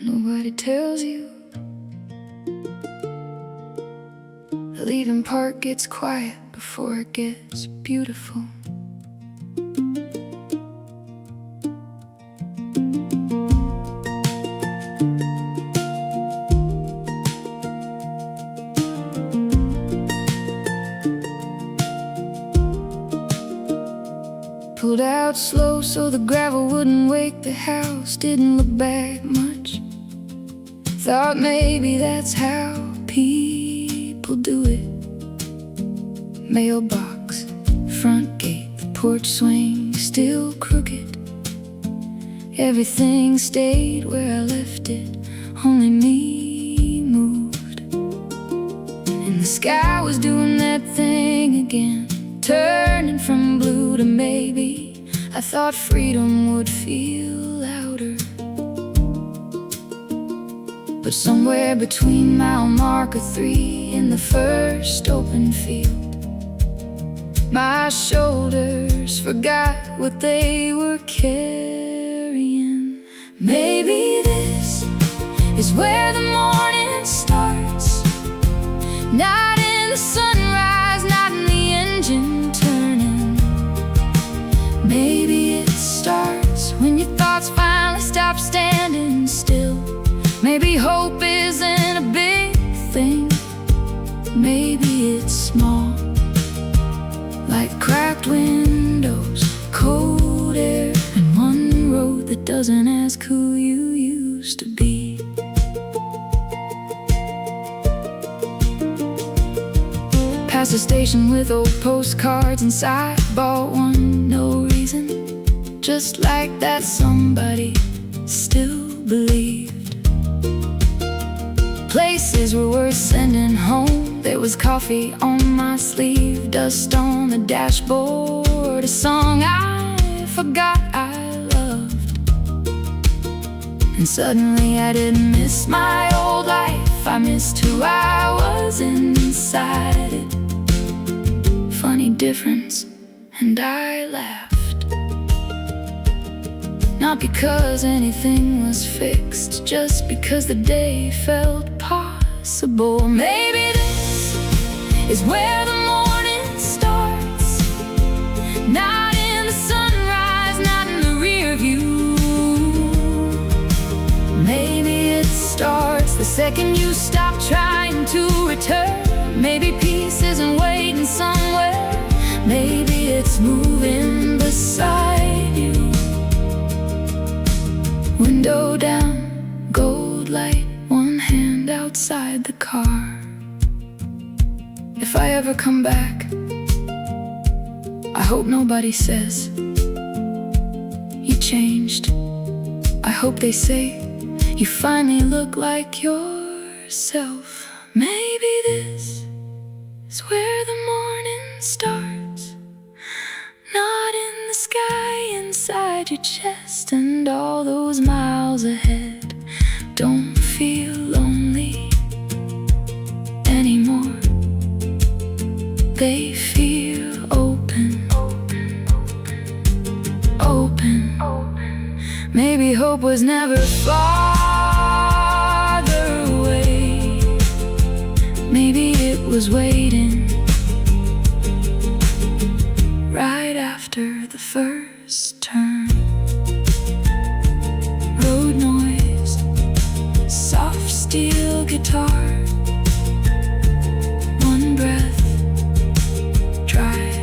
Nobody tells you the leaving part gets quiet before it gets beautiful. Pulled out slow so the gravel wouldn't wake the house. Didn't look back much. Thought maybe that's how people do it. Mailbox, front gate, the porch swing still crooked. Everything stayed where I left it, only me moved. And the sky was doing that thing again, turning from blue to maybe. I thought freedom would feel louder, but somewhere between mile marker 3 and the first open field, my shoulders forgot what they were carrying. Maybe this is where the morning starts, not in the sunrise, not in the engine turning. Maybe it starts when your thoughts finally stop standing still. Maybe hope isn't a big thing. Maybe it's small, like cracked windows, cold air, and one road that doesn't ask who you used to be. Past a station with old postcards inside, bought one, no reason, just like that somebody still believed. Places were worth sending home. There was coffee on my sleeve, dust on the dashboard, a song I forgot I loved. And suddenly I didn't miss my old life, I missed who I was inside it. Funny difference, and I laughed. Not because anything was fixed, just because the day felt possible. Maybe this is where the morning starts, not in the sunrise, not in the rear view. Maybe it starts the second you stop trying to return. Maybe peace isn't waiting somewhere. Maybe it's moving beside you. Window down, gold light, one hand outside the car. If I ever come back, I hope nobody says you changed. I hope they say you finally look like yourself. Maybe this is where the morning starts, not in the sky, inside your chest. And all those miles ahead don't feel lonely anymore. They feel open, open. Maybe hope was never farther away. Maybe it was waiting right after the first turn. Road noise, soft steel guitar, one breath, drive.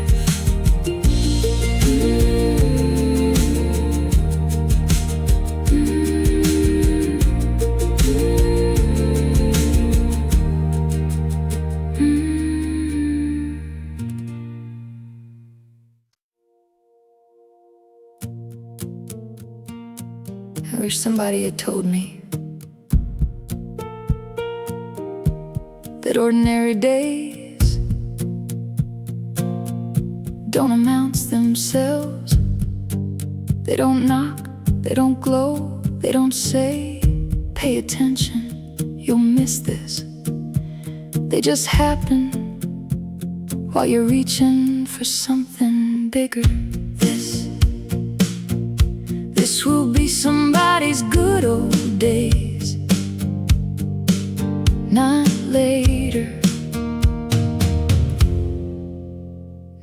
I wish somebody had told me that ordinary days don't announce themselves. They don't knock, they don't glow, they don't say, pay attention, you'll miss this. They just happen while you're reaching for something bigger. This will be somebody's good old days. not later.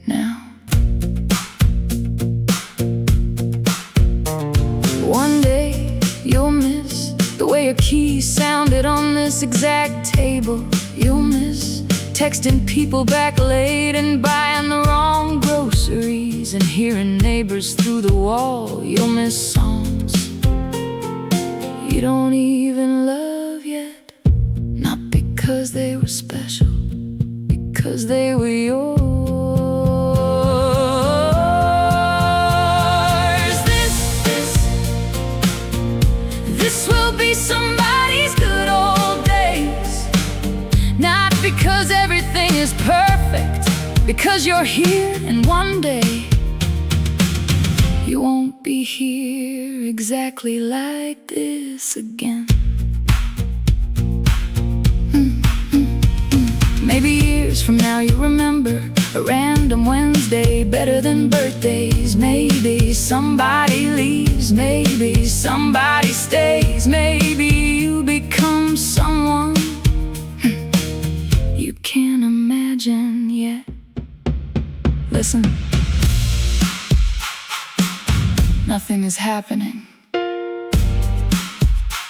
Now, one day you'll miss the way your keys sounded on this exact table. You'll miss texting people back late and buying the wrong groceries and hearing neighbors through the wall. You'll miss songs you don't even love yet, not because they were special, because they were yours. This will be somebody's good old days, not because everything is perfect, because you're here and one day you won't be here exactly like this again. Maybe years from now you'll remember a random Wednesday better than birthdays. Maybe somebody leaves, maybe somebody stays. Maybe you become someone you can't imagine yet. Listen, nothing is happening,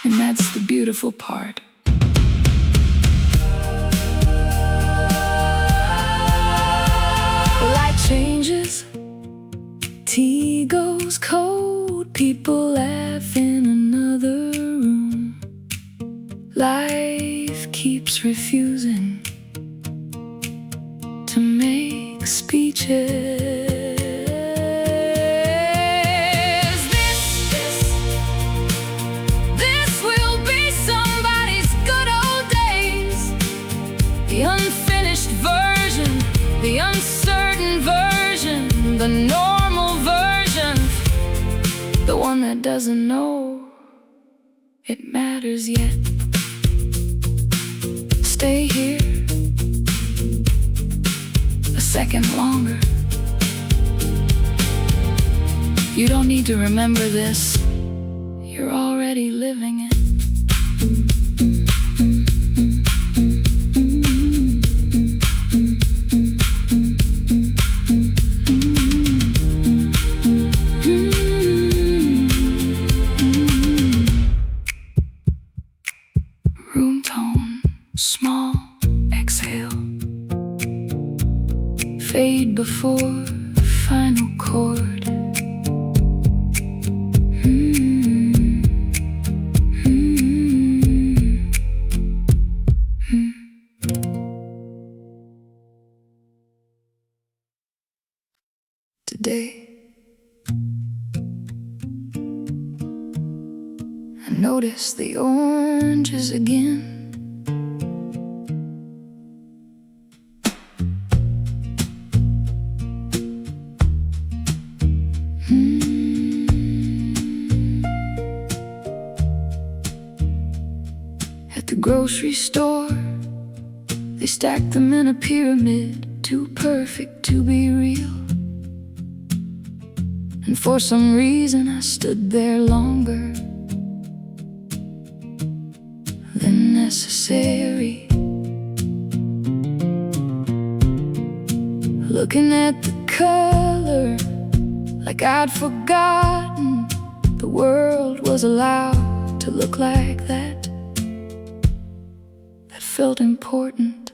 and that's the beautiful part. Light changes, tea goes cold, people laugh in another room. Life keeps refusing to make speeches. This will be somebody's good old days. The unfinished version, the uncertain version, the normal version, the one that doesn't know it matters yet. Stay here a second longer. You don't need to remember this, you're already living it. Room tone, small exhale, fade before final chord. Today, I notice the oranges again. At the grocery store, they stack them in a pyramid, too perfect to be real. And for some reason I stood there longer than necessary, looking at the color like I'd forgotten the world was allowed to look like that. That felt important,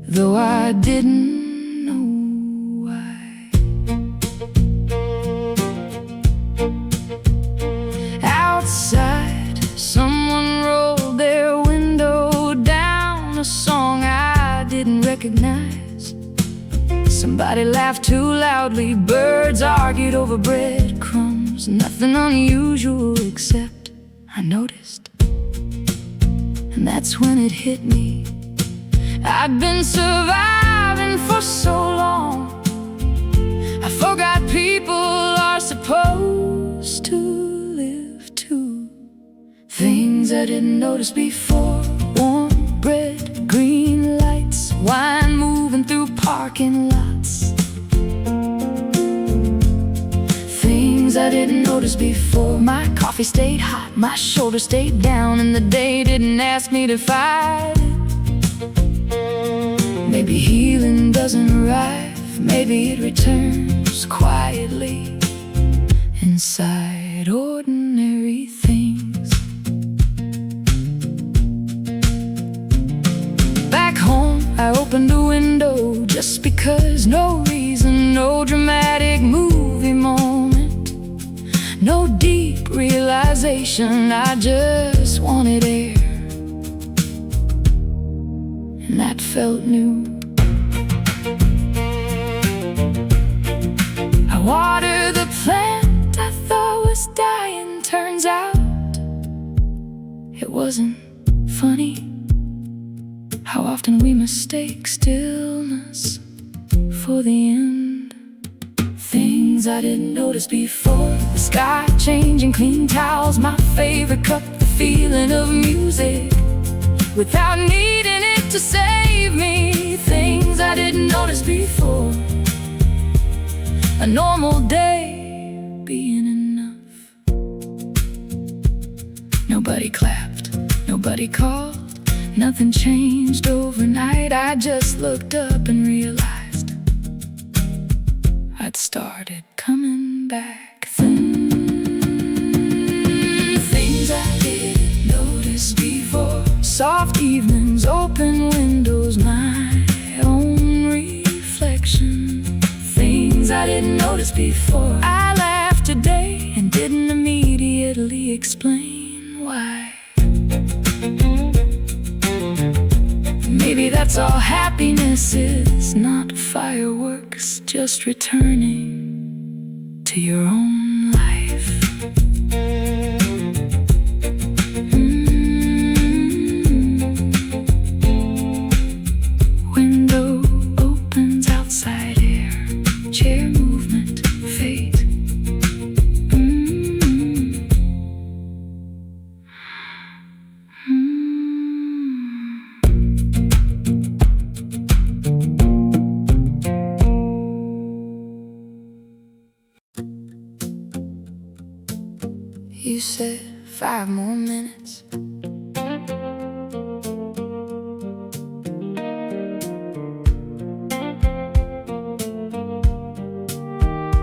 though I didn't. Outside, someone rolled their window down, a song I didn't recognize. Somebody laughed too loudly, birds argued over breadcrumbs. Nothing unusual except I noticed. And that's when it hit me. I'd been surviving for so long, I forgot people are supposed to live too. Things I didn't notice before: warm bread, green lights, wine moving through parking lots. Things I I didn't notice before. My coffee stayed hot, my shoulders stayed down, and the day didn't ask me to fight it. Maybe healing doesn't arrive, maybe it returns quietly inside ordinary things. Back home, I opened a window just because, no reason, no dramatic movie moment, no deep realization. I just wanted air, and that felt new. I watered the plant I thought was dying. Turns out it wasn't funny how often we mistake stillness for the end. Things I didn't notice before. The sky changing, clean towels, my favorite cup, the feeling of music without needing it to save me. Things I didn't notice before. A normal day being enough. Nobody clapped, nobody called, nothing changed overnight. I just looked up and realized I'd started coming back. Things I didn't notice before. Soft evenings, open windows, my own reflection. Things I didn't notice before. I laughed today and didn't immediately explain why. Maybe that's all happiness is, not fireworks, just returning to your own life. Window opens, outside air, chair movement, fate. You said 5 more minutes.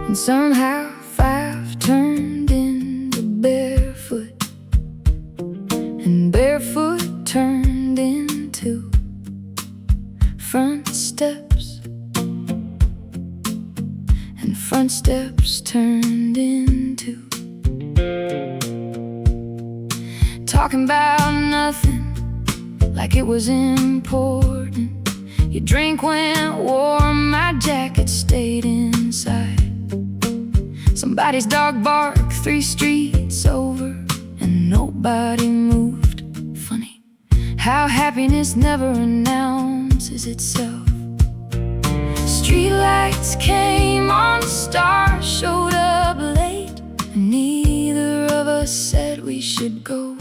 And somehow 5 turned into barefoot, and barefoot turned into front steps, and front steps turned into talking about nothing like it was important. Your drink went warm, my jacket stayed inside. Somebody's dog barked 3 streets over, and nobody moved. Funny how happiness never announces itself. Streetlights came on, stars showed up late, and neither of us said we should go.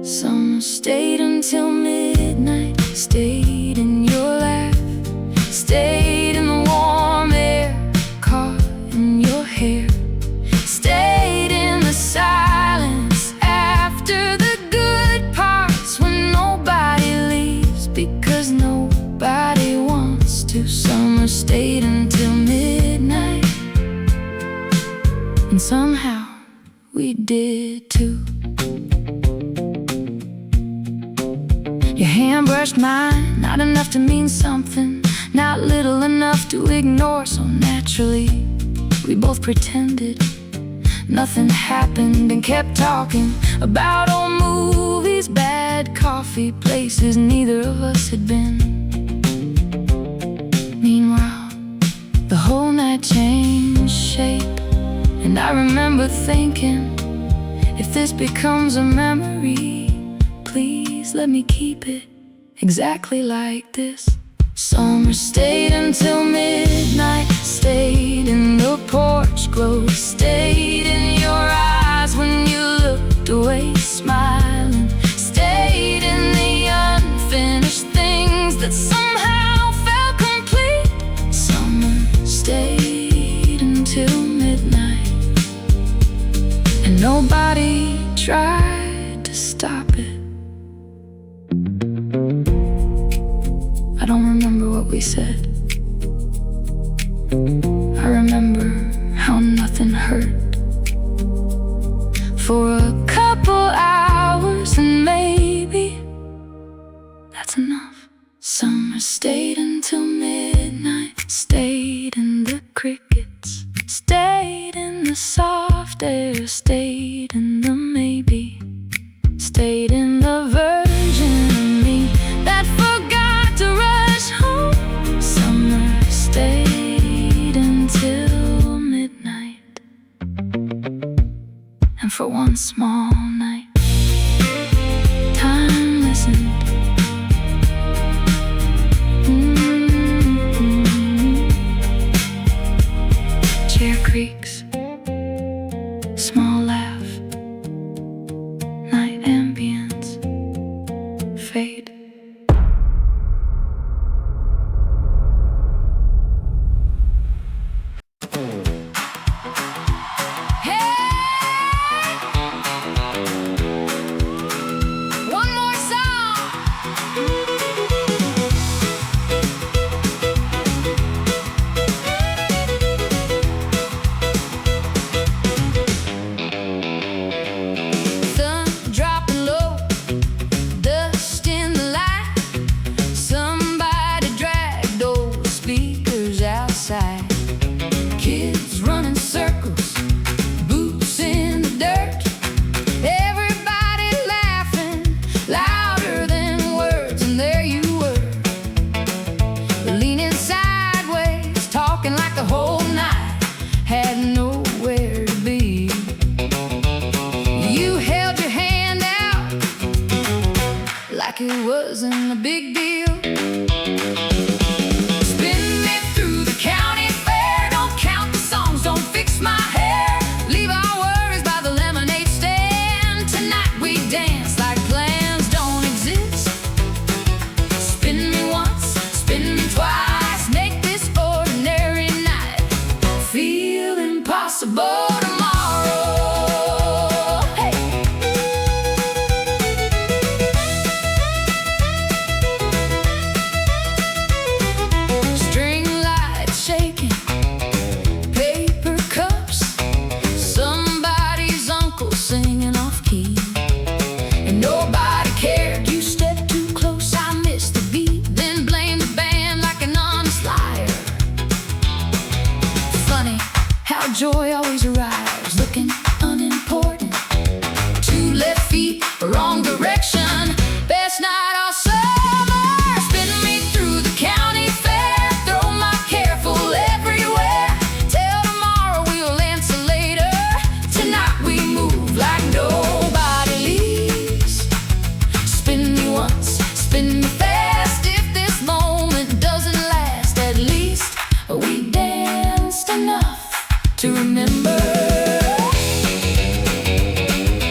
Some stayed until midnight, stayed in your laugh, stayed in the warm air, caught in your hair, stayed in the silence after the good parts, when nobody leaves because nobody wants to. Summer stayed until midnight, and somehow we did too. Your hand brushed mine, not enough to mean something, not little enough to ignore. So naturally, we both pretended nothing happened and kept talking about old movies, bad coffee places neither of us had been. Meanwhile, the whole night changed shape, and I remember thinking, if this becomes a memory, please let me keep it exactly like this. Summer stayed until midnight, stayed in the porch glow, stayed in your eyes when you looked away smiling, stayed in the unfinished things that somehow felt complete. Summer stayed until midnight, Nobody tried to stop it. I don't remember what we said. I remember how nothing hurt for a couple hours, and maybe that's enough. Summer stayed until midnight, stayed in the crickets, stayed in the soft air, stayed in the maybe, stayed in the version of me that forgot to rush home. Summer stayed until midnight, and for one small night, time listened. Chair creaks, small laugh, night ambience, fade. Kids running circles, boots in the dirt, everybody laughing louder than words. And there you were, leaning sideways, talking like the whole night had nowhere to be. You held your hand out like it wasn't a big deal. Joy always arrives looking unimportant. 2 left feet, wrong direction. Best night all summer. Spin me through the county fair. Throw my careful everywhere. Till tomorrow we'll answer later. Tonight we move like nobody leaves. Spin me once, spin me fast. If this moment doesn't last, at least we danced enough to remember.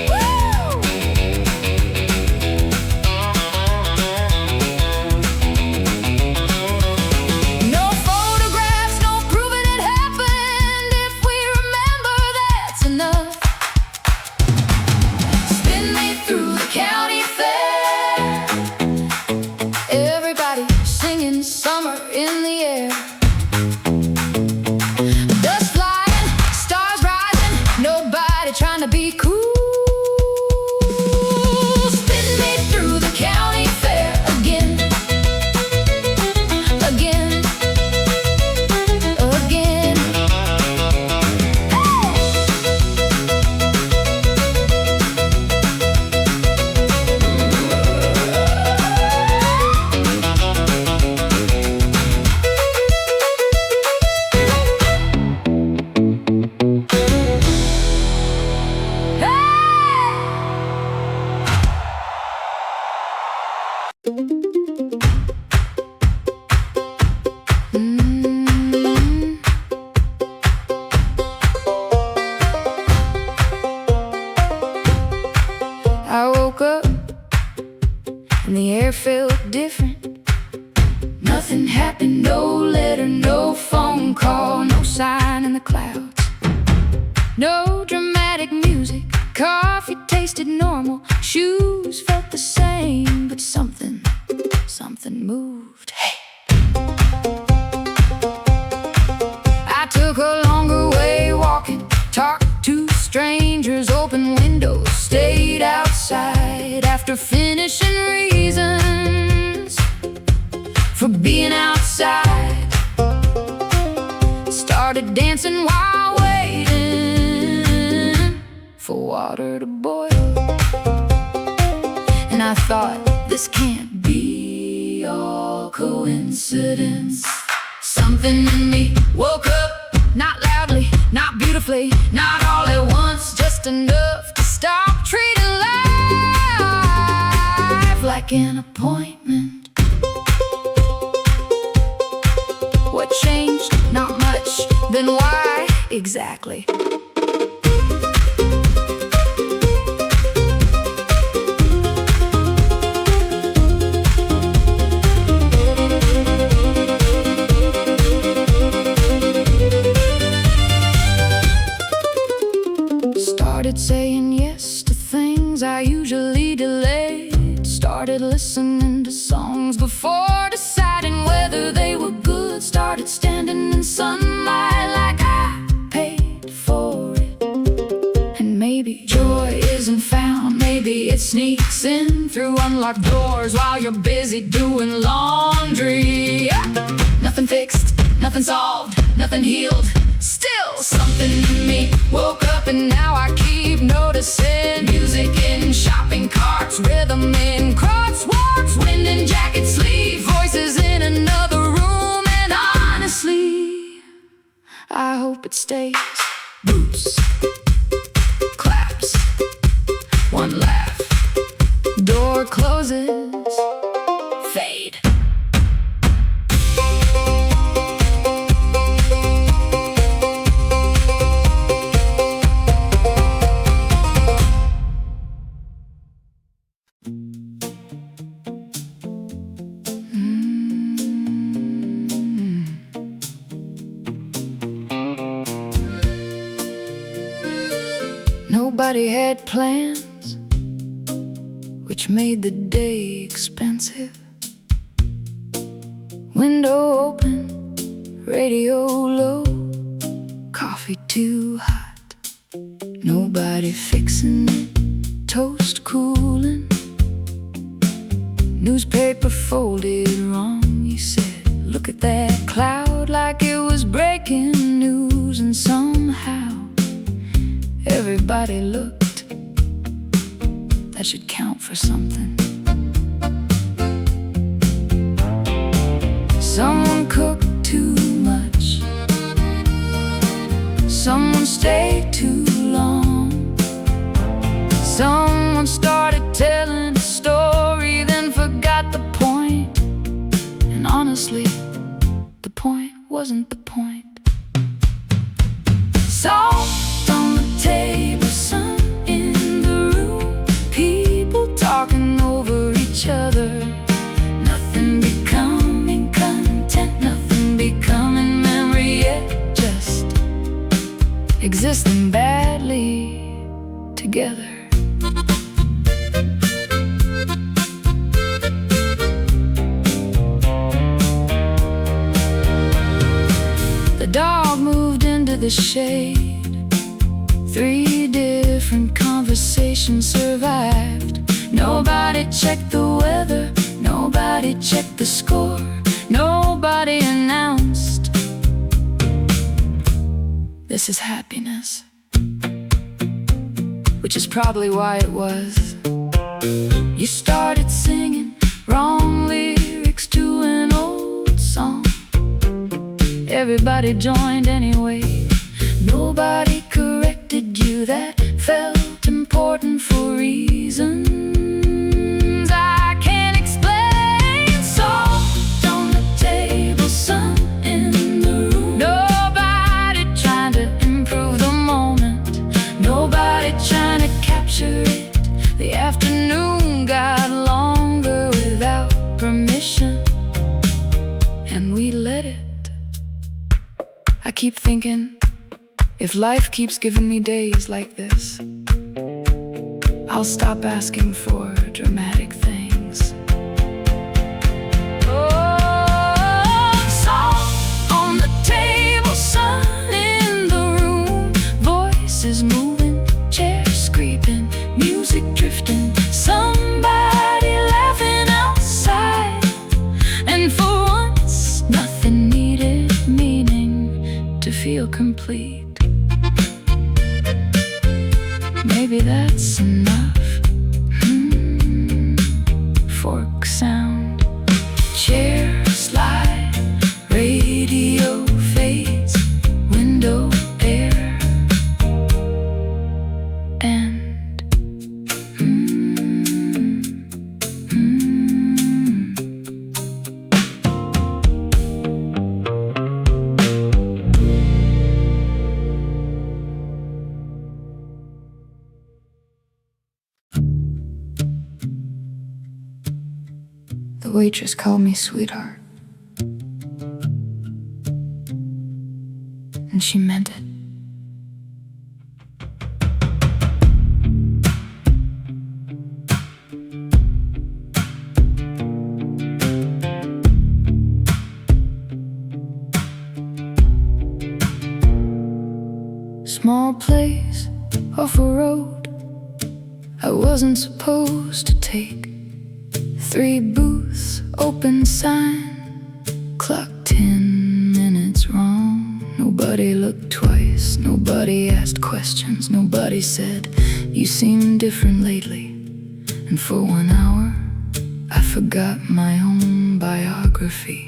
Woo! No photographs, no proving it happened. If we remember, that's enough. Spin me through the county fair. Everybody singing summer in the air. Trying to be cool. Spin me through the county fair again, again, again. I woke up and the air felt different. Nothing happened, no letter, no phone call, no sign in the clouds. No dramatic music, Coffee tasted normal, shoes felt the same, but something moved. Hey! I took a longer way walking, talked to strangers, opened windows, stayed outside. After finishing reasons for being outside, started dancing while waiting for water to boil. And I thought, this can't be all coincidence. Something in me woke up, not loudly, not beautifully, not all at once, just enough to stop treating life like an appointment. What changed? Not much. Then why exactly? Started saying yes to things I usually delayed. Started listening to songs before deciding whether they were good. Started standing in sunlight like I paid for it. And maybe joy isn't found, maybe it sneaks in through unlocked doors while you're busy doing laundry. Nothing fixed, nothing solved, nothing healed. Still something in me woke up, and now I keep noticing music in shopping carts, rhythm in crosswalks, wind in jacket sleeves, voices in another room. And honestly, I hope it stays. Boots, claps, one laugh, door closes, fade. Nobody had plans, which made the day expensive. Window open, radio low, coffee too hot, nobody fixing it, toast cooling, newspaper folded wrong. You said, look at that cloud, like it was breaking news. And somehow everybody looked. That should count for something. Someone cooked too much, someone stayed too long, someone started telling a story, then forgot the point. And honestly, the point wasn't the point. Salt on the table, sun in the room, people talking over each other, nothing becoming content, nothing becoming memory yet, just existing badly together. The dog moved into the shade. 3 different conversations survived. Nobody checked the weather, nobody checked the score, nobody announced, this is happiness. Which is probably why it was. You started singing wrong lyrics to an old song. Everybody joined anyway. Nobody corrected you, that felt important for reasons I can't explain. Salt on the table, sun in the room, nobody trying to improve the moment, nobody trying to capture it. The afternoon got longer without permission, and we let it. I keep thinking, if life keeps giving me days like this, I'll stop asking for dramatic things. Oh, salt on the table, sun in the room, voices moving, chairs creeping, music drifting, somebody laughing outside. And for once, nothing needed meaning to feel complete. Maybe that's enough. Fork sound, chair slide, radio fades, window air, and the waitress called me sweetheart, and she meant it. Small place off a road I wasn't supposed to take. 3 booths, open sign, clock 10 minutes wrong. Nobody looked twice, nobody asked questions, nobody said, you seem different lately. And for 1 hour, I forgot my own biography.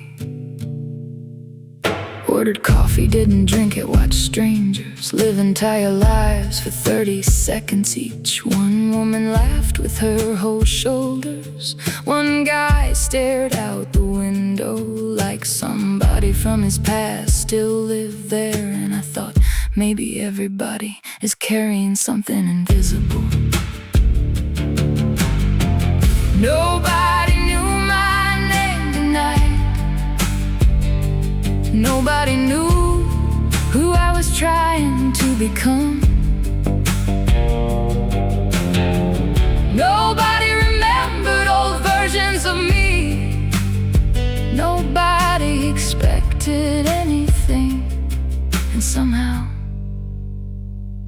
Ordered coffee, didn't drink it, watched strangers live entire lives for 30 seconds each. One woman laughed with her whole shoulders. One guy stared out the window like somebody from his past still lived there. And I thought, maybe everybody is carrying something invisible. Nobody knew my name tonight. Nobody knew who I was trying to become. Nobody remembered old versions of me. Nobody expected anything. And somehow,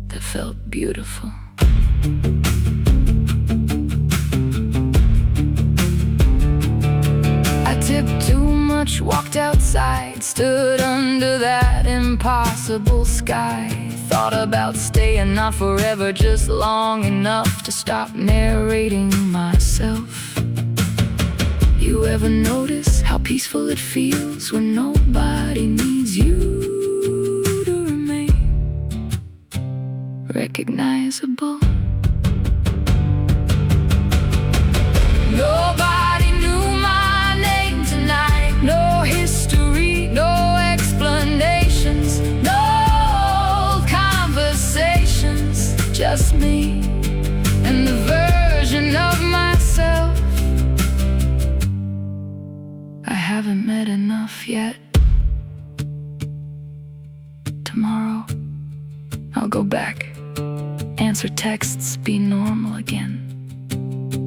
that felt beautiful. I tipped too much, walked outside, stood under that impossible sky. Thought about staying not forever, just long enough to stop narrating myself. You ever notice how peaceful it feels when nobody needs you to remain recognizable? Nobody knew my name tonight. No history, no explanations, no old conversations. Just me and the version of myself I haven't met enough yet. Tomorrow I'll go back, answer texts, be normal again.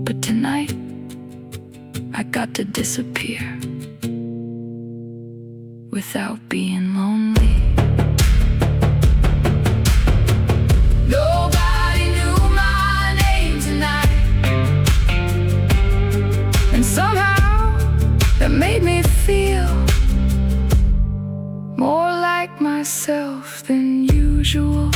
But tonight I got to disappear without being lonely. Nobody knew my name tonight. And somehow that made me feel more like myself than usual.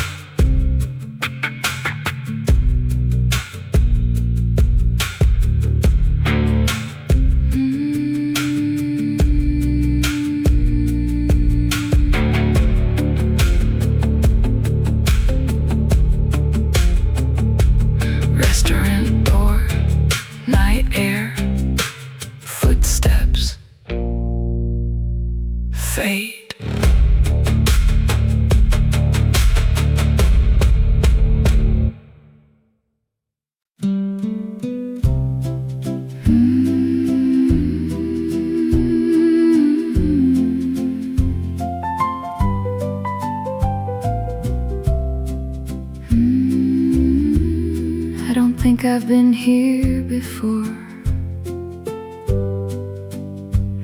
think I've been here before.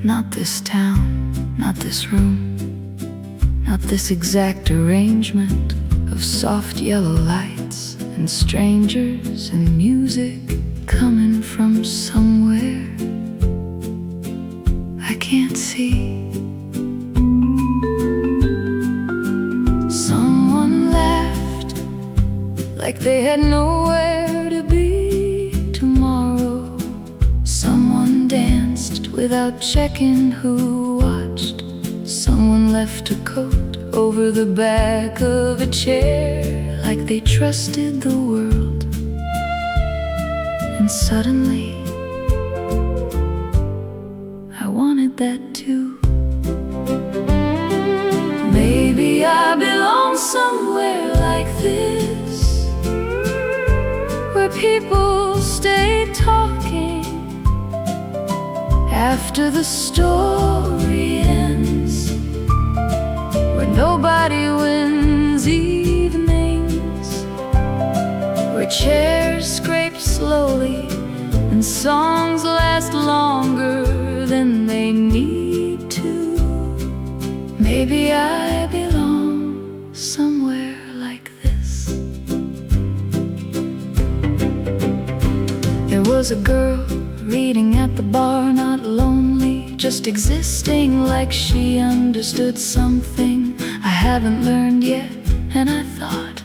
Not this town, not this room, not this exact arrangement of soft yellow lights and strangers and music coming from somewhere I can't see. Someone left like they had nowhere to be tomorrow. Someone danced without checking who watched. Someone left a coat over the back of a chair like they trusted the world. And suddenly I wanted that too. Maybe I belong somewhere like this, where people stay talking after the story ends, where nobody wins evenings, where chairs scrape slowly and songs last longer than they need to. Maybe I belong somewhere like this. There was a girl reading at the bar, not lonely, just existing, like she understood something I haven't learned yet. And I thought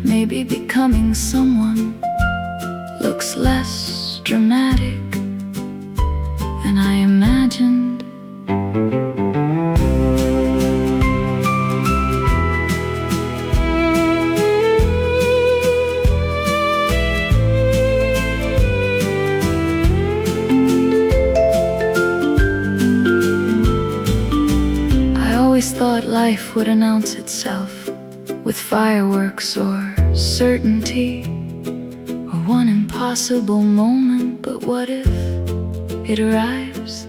maybe becoming someone looks less dramatic than I imagined. Thought life would announce itself with fireworks or certainty, or one impossible moment. But what if it arrives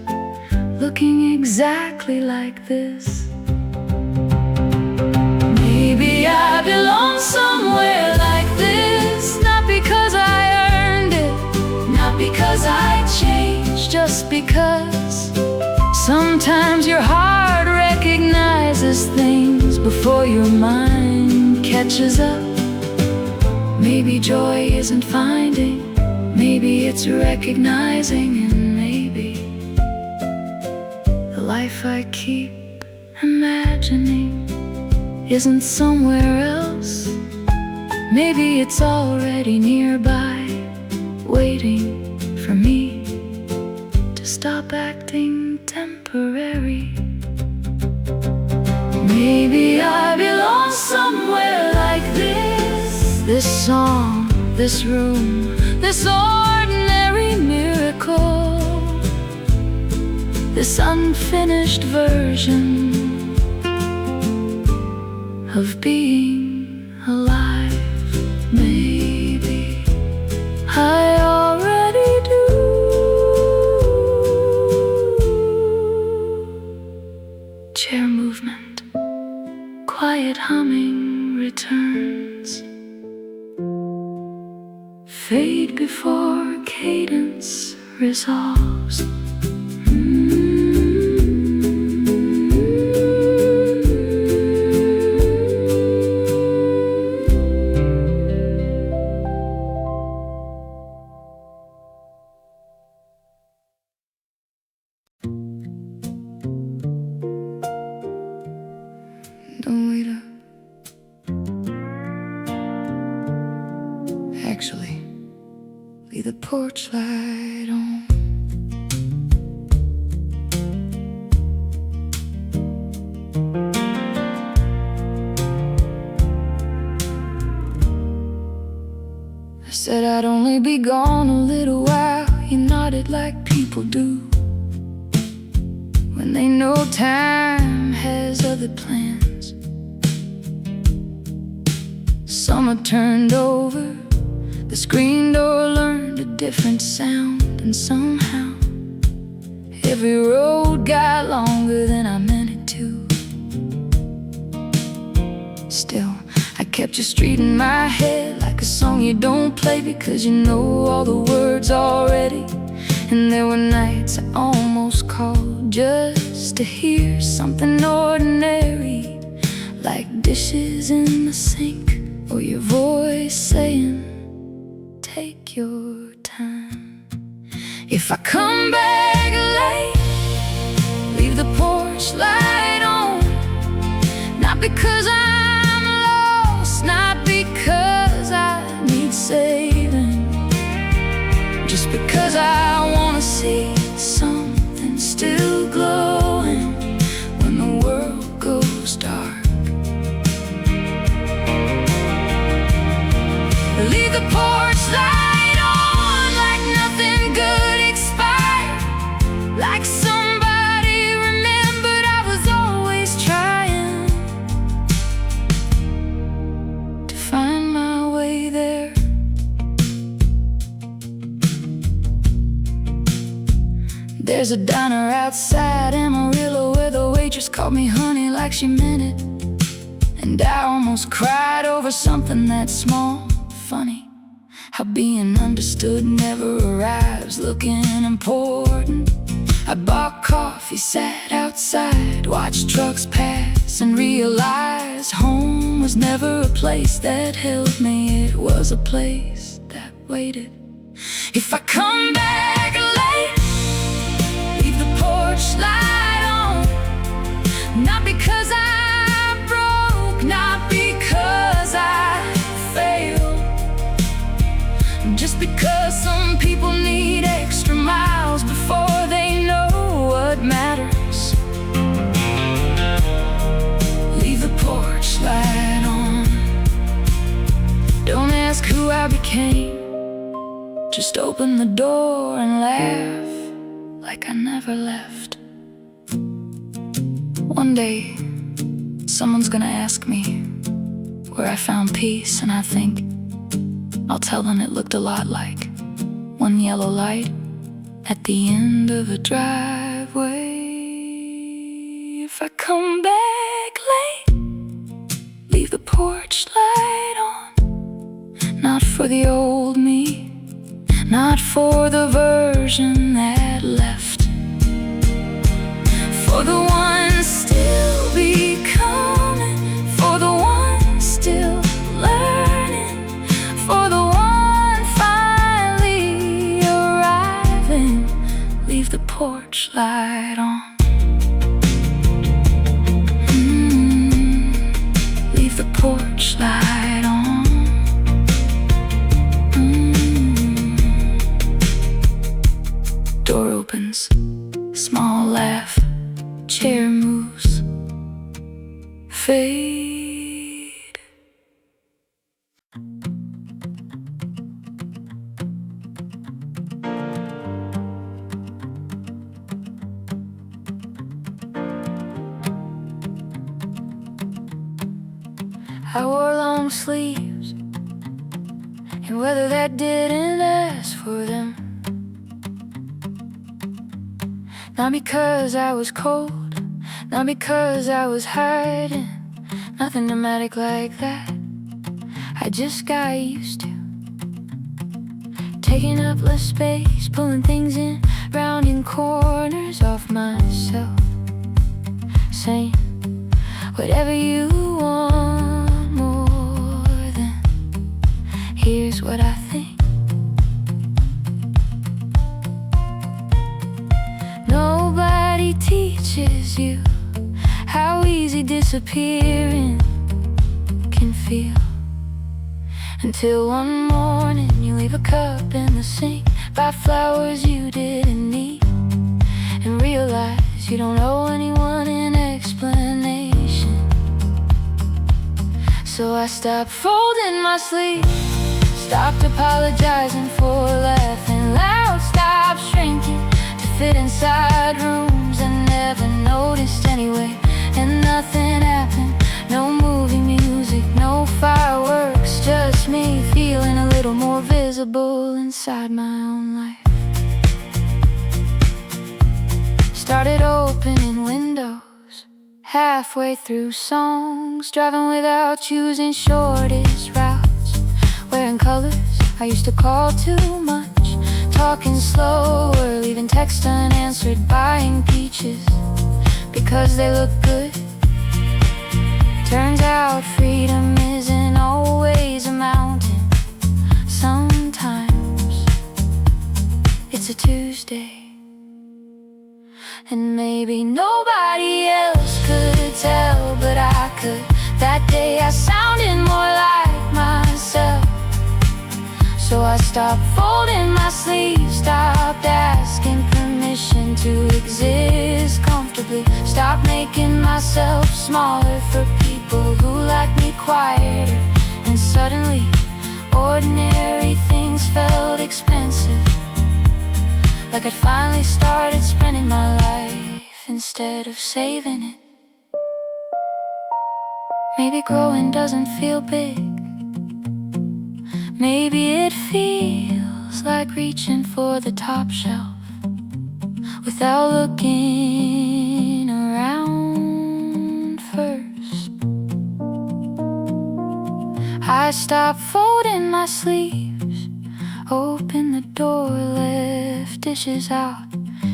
looking exactly like this? Maybe I belong somewhere like this, not because I earned it, not because I changed, just because sometimes your heart recognizes things before your mind catches up. Maybe joy isn't finding, maybe it's recognizing, and maybe the life I keep imagining isn't somewhere else. Maybe it's already nearby, waiting for me to stop acting temporary. Maybe I belong somewhere like this. This song, this room, this ordinary miracle, this unfinished version of being alive. Maybe I already do. Chair movement, quiet humming returns, fade before cadence resolves. Don't wait up. Actually, leave the porch light on. I said I'd only be gone a little while. You nodded like people do when they know time has other plans. Summer turned over, the screen door learned a different sound, and somehow every road got longer than I meant it to. Still, I kept your street in my head like a song you you don't play because you know all the words already. And there were nights I almost called just to hear something ordinary, like dishes in the sink or your voice saying, take your time. If I come back late, leave the porch light on. Not because I'm lost, not because I need saving, just because I wanna see something still glowing when the world goes dark. Leave the porch light on like nothing good expired, like somebody remembered I was always trying to find my way there. There's a diner outside Amarillo where the waitress called me honey like she meant it, and I almost cried over something that small. Funny how being understood never arrives looking important. I bought coffee, sat outside, watched trucks pass, and realized home was never a place that held me. It was a place that waited. If I come back late, leave the porch light on. Not because I broke, not because I failed, just because some people need extra miles before they know what matters. Leave the porch light on. Don't ask who I became, just open the door and laugh like I never left. One day, someone's gonna ask me where I found peace, and I think I'll tell them it looked a lot like one yellow light at the end of a driveway. If I come back late, leave the porch light on. Not for the old me, not for the version that left, for the one still becoming, for the one still learning, for the one finally arriving. Leave the porch light on. Leave the porch light on. Door opens, small laugh, chair moves, fade. I wore long sleeves, and whether that didn't ask for them. Not because I was cold, not because I was hiding, nothing dramatic like that. I just got used to taking up less space, pulling things in, rounding corners off myself, saying whatever you want more than here's what I think. Nobody teaches you how easy disappearing can feel, until one morning you leave a cup in the sink, buy flowers you didn't need, and realize you don't owe anyone an explanation. So I stopped folding my sleeves, stopped apologizing for laughing loud, stopped shrinking to fit inside rooms I never noticed anyway. And nothing happened, no movie music, no fireworks, just me feeling a little more visible inside my own life. Started opening windows, halfway through songs, driving without choosing shortest routes, where wearing colors I used to call too much, talking slower, leaving text unanswered, buying peaches because they look good. Turns out freedom isn't always a mountain. Sometimes it's a Tuesday. And maybe nobody else could tell, but I could. That day I sounded more like myself. So I stopped folding my sleeves, stopped asking permission to exist comfortably, stopped making myself smaller for people who like me quieter. And suddenly, ordinary things felt expensive, like I'd finally started spending my life instead of saving it. Maybe growing doesn't feel big. Maybe it feels like reaching for the top shelf without looking around first. I stopped folding my sleeves, opened the door, left dishes out,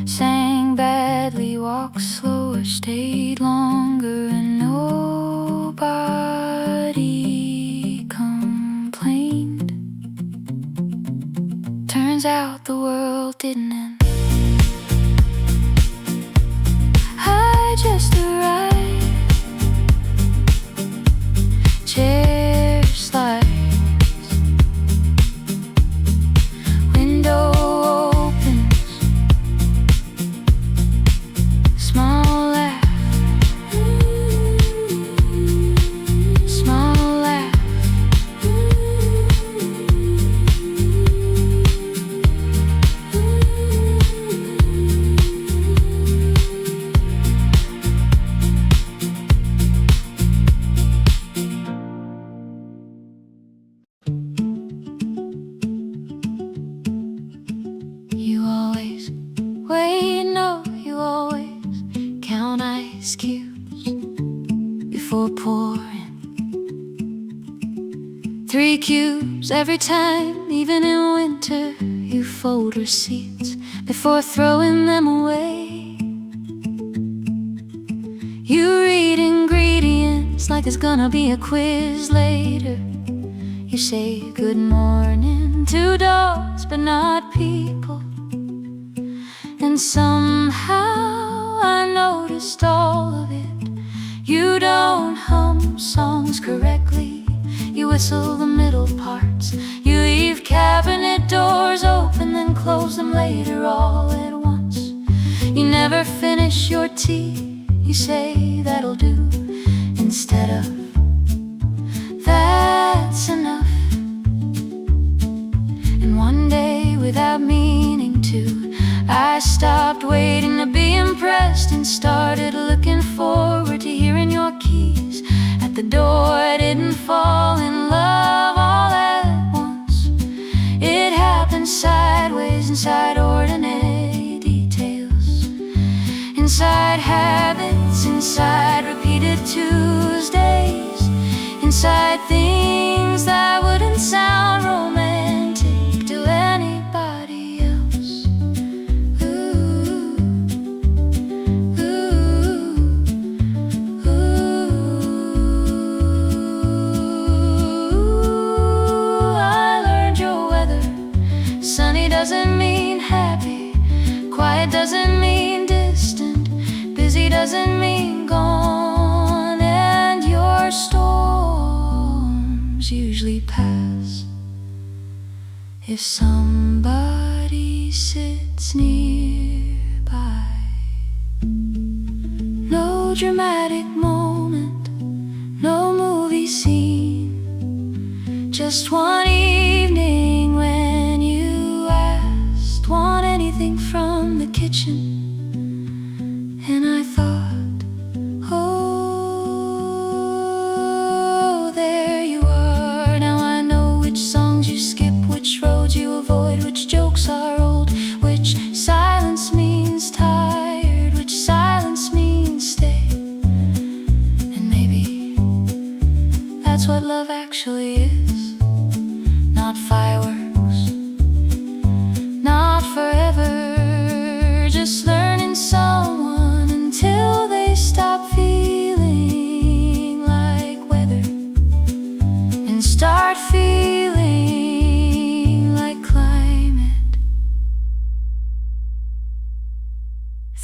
sang badly, walked slower, stayed longer, and nobody complained. Turns out the world didn't end. I just arrived, chair slides, window opens, small laugh, small laugh. You always wait, no, you always count ice cubes before pouring. 3 cubes every time, even in winter. You fold receipts before throwing them away. You read ingredients like there's gonna be a quiz later. You say good morning to dogs, but not people. And somehow I noticed all of it. You don't hum songs correctly, you whistle the middle parts. You leave cabinet doors open, then close them later all at once. You never finish your tea, you say that'll do, instead of that's enough. And one day, without meaning to, I stopped waiting to be impressed and started looking forward to hearing your keys at the door. I didn't fall in love all at once. It happened sideways, inside ordinary details, inside habits, inside repeated Tuesdays, inside things that wouldn't sound romantic to anybody else. Ooh, ooh, ooh. I learned your weather. Sunny doesn't mean happy, quiet doesn't mean distant, busy doesn't mean gone, and your storms usually pass if somebody sits nearby. No dramatic moment, no movie scene, just one evening when you asked, want anything from the kitchen? And I thought, oh, there you are. Now I know which songs you skip, which roads you avoid, which jokes are old, which silence means tired, which silence means stay. And maybe that's what love actually is. Not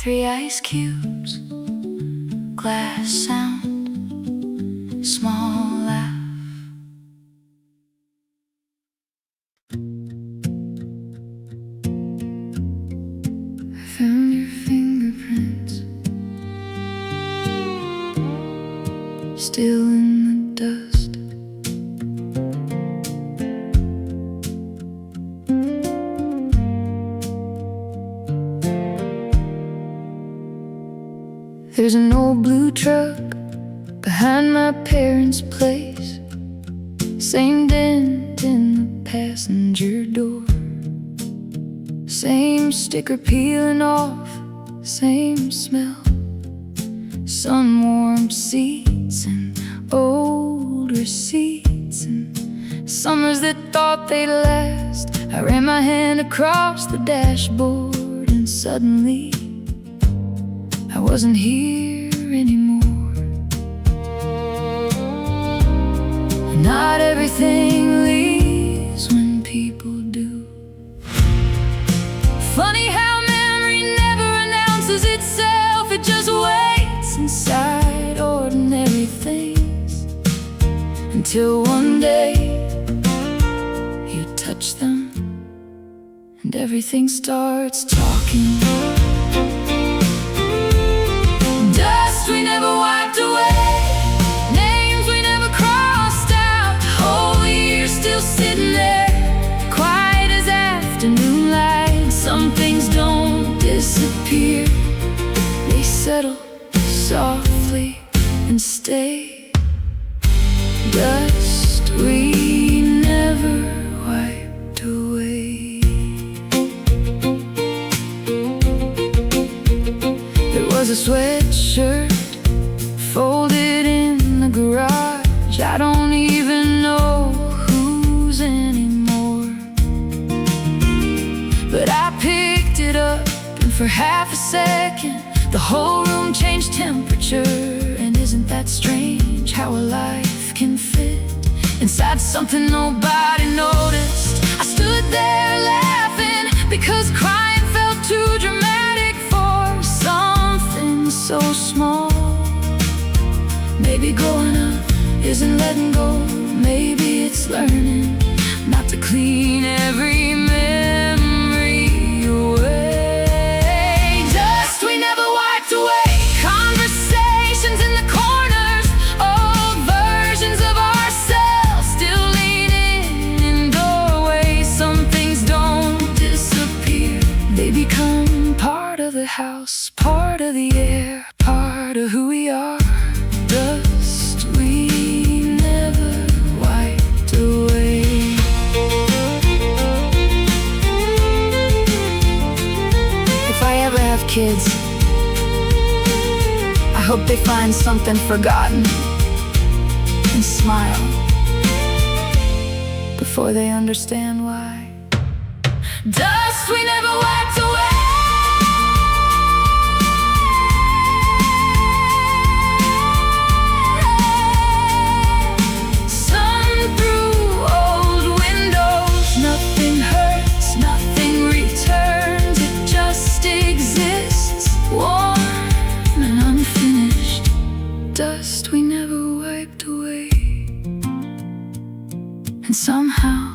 3 ice cubes, glass sound, small laugh. I found your fingerprints still in the dust. There's an old blue truck behind my parents' place. Same dent in the passenger door. Same sticker peeling off, same smell. Sun-warmed seats and old receipts, and summers that thought they'd last. I ran my hand across the dashboard, and suddenly I wasn't here anymore. Not everything leaves when people do. Funny how memory never announces itself. It just waits inside ordinary things, until one day you touch them and everything starts talking. Dust we never wiped away, names we never crossed out. Whole year still sitting there, quiet as afternoon light. Some things don't disappear, they settle softly and stay. Dust we never wiped away. There was a sweatshirt folded in the garage. I don't even know whose anymore, but I picked it up, and for half a second the whole room changed temperature. And isn't that strange how a life can fit inside something nobody noticed? I stood there laughing because crying felt too dramatic for something so small. Maybe growing up isn't letting go. Maybe it's learning not to clean every memory away. Dust we never wiped away, conversations in the corners, old versions of ourselves still leaning in doorways. Some things don't disappear, they become part of the house, part of the air, part of who we are. Dust we never wiped away. If I ever have kids, I hope they find something forgotten and smile before they understand why. Dust we never wiped away. Dust we never wiped away. And somehow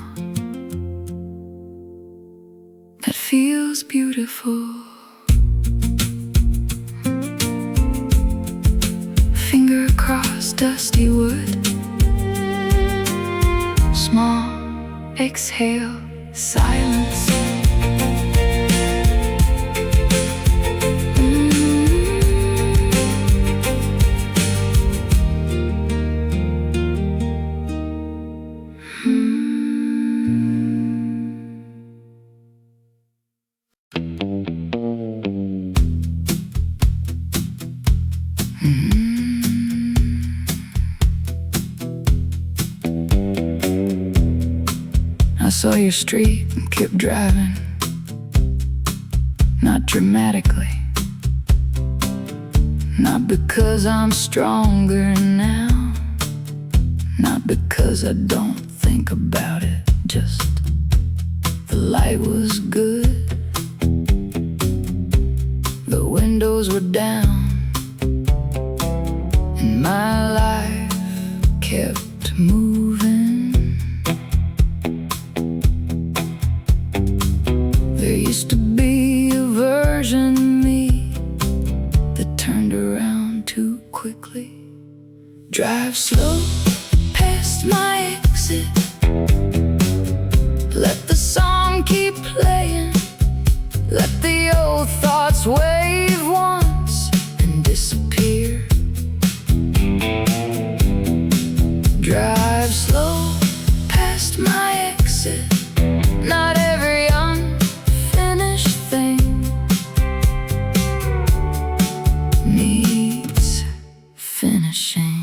that feels beautiful. Finger across dusty wood, small exhale, silence. I saw your street and kept driving, not dramatically, not because I'm stronger now, not because I don't think about it, just the light was good, the window Drive slow past my exit. Let the song keep playing. Let the old thoughts wave once and disappear. Drive slow past my exit. Not every unfinished thing needs finishing.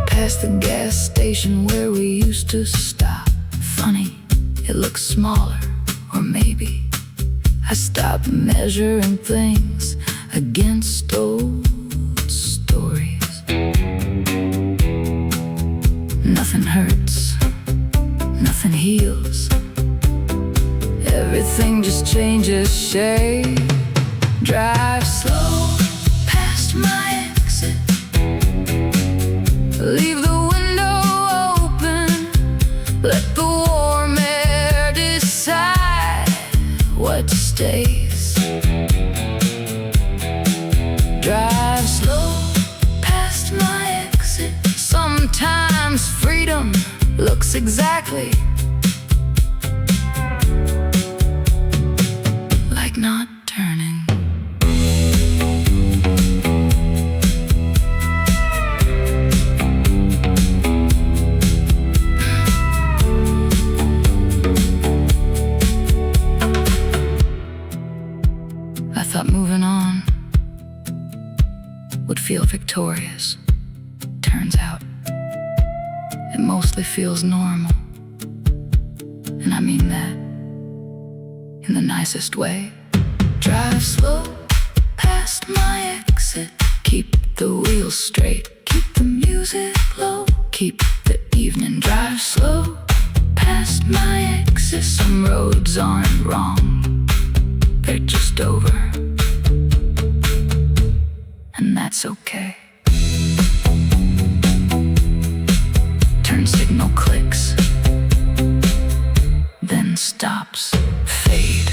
Past the gas station where we used to stop. Funny, it looks smaller, or maybe I stopped measuring things against old stories. Nothing hurts, nothing heals. Everything just changes shape. Drive slow past my exit. Leave the window open. Let the warm air decide what stays. Drive slow past my exit. Sometimes freedom looks exactly like not turning. I thought moving on would feel victorious. Turns out it mostly feels normal. And I mean that in the nicest way. Drive slow past my exit. Keep the wheels straight. Keep the music low. Keep the evening. Drive slow past my exit. Some roads aren't wrong, they're just over. And that's okay. Turn signal clicks, then stops, fade.